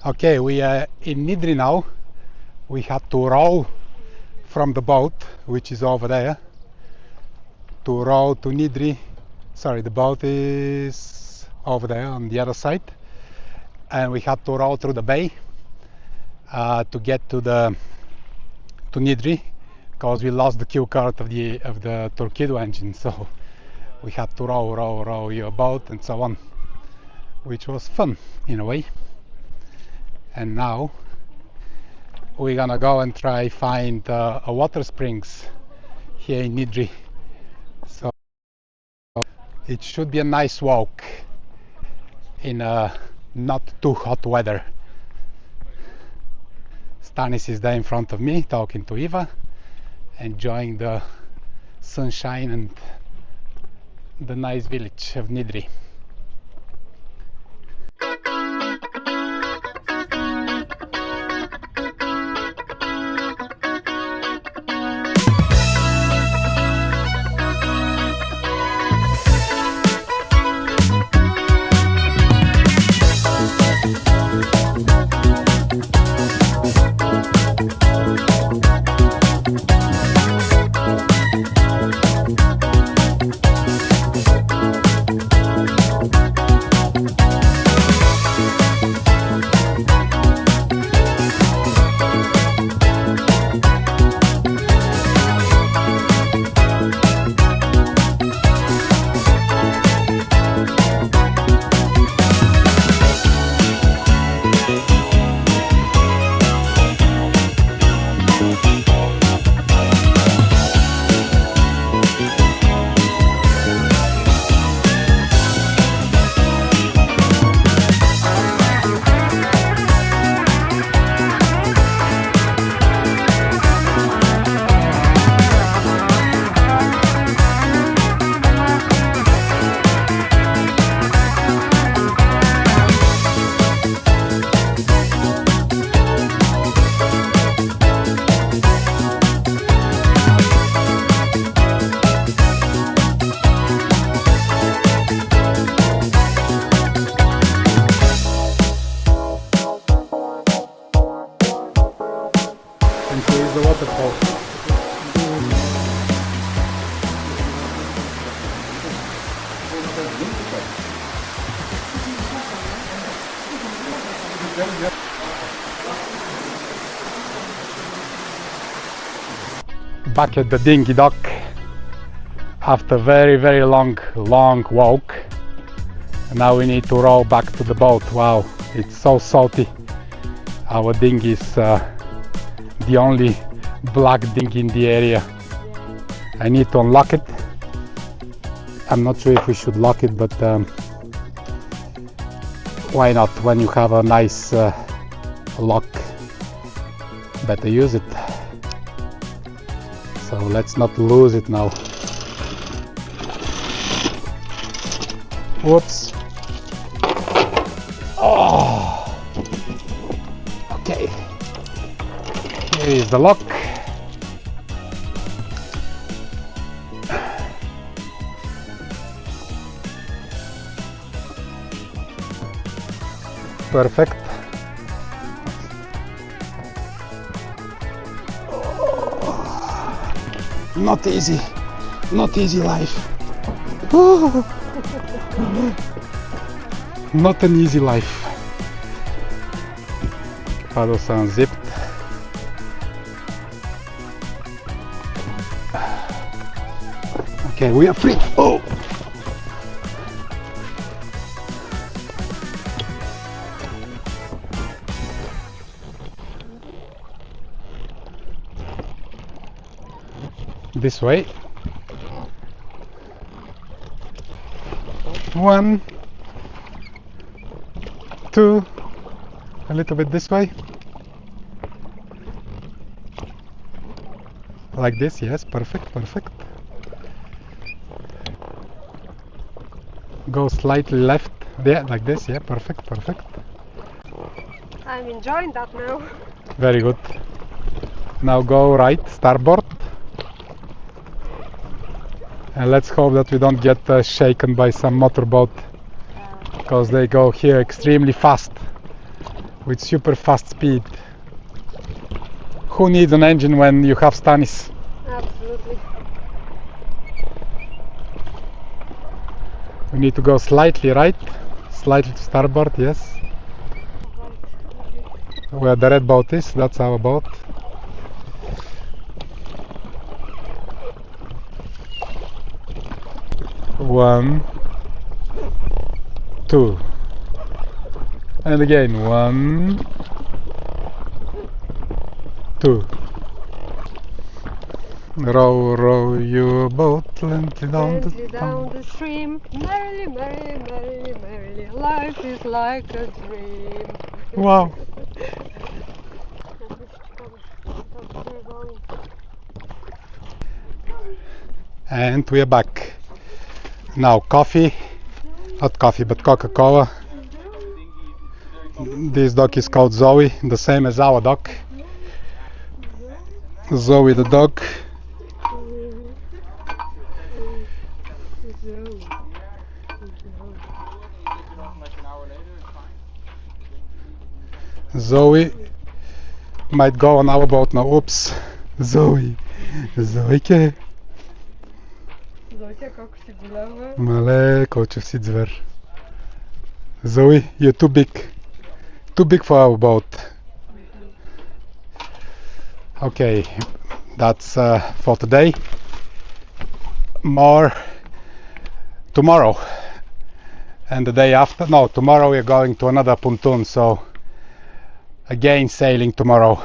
Okay, we are in Nidri now. We had to row from the boat, which is over there, to row to Nidri. Sorry, the boat is over there on the other side, and we had to row through the bay to get to Nidri, because we lost the cue card of the torpedo engine. So we had to row your boat and so on, which was fun in a way. And now we're gonna go and try find a water springs here in Nidri. So it should be a nice walk in a not too hot weather. Stanis is there in front of me talking to Eva, enjoying the sunshine and the nice village of Nidri. And here is the waterfall. Back at the dinghy dock after very long walk. And now we need to row back to the boat. Wow, it's so salty. Our dinghy is the only black dinghy in the area. I need to unlock it. I'm not sure if we should lock it, but why not? When you have a nice lock, better use it. So let's not lose it now. Whoops. Oh. Okay. Here is the lock. Perfect. Not easy life. Not an easy life. Paddles unzipped. Okay, we are free. Oh! This way. 1, 2, a little bit this way. Like this, yes, perfect. Go slightly left there, like this, yeah, perfect. I'm enjoying that now. Very good. Now go right, starboard. And let's hope that we don't get shaken by some motorboat, because they go here extremely fast. with super fast speed. Who needs an engine when you have Stanis? Absolutely. We need to go slightly right, slightly to starboard, yes. Where the red boat is, that's our boat. One, two, and again 1, 2. Row, row your boat gently down Gently the down the stream, merrily, merrily, merrily, merrily, life is like a dream. Wow. And we are back. Now coffee, not coffee but Coca-Cola. This dog is called Zoe, the same as our dog. Zoe the dog. Zoe might go on our boat now. Oops. Zoe. Zoike. Zosia, kako si gulava? Мале, колчев си звер. Zoe, you're too big. Too big for our boat. Okay, that's for today. More tomorrow. And the day after. No, tomorrow we're going to another pontoon, so again sailing tomorrow.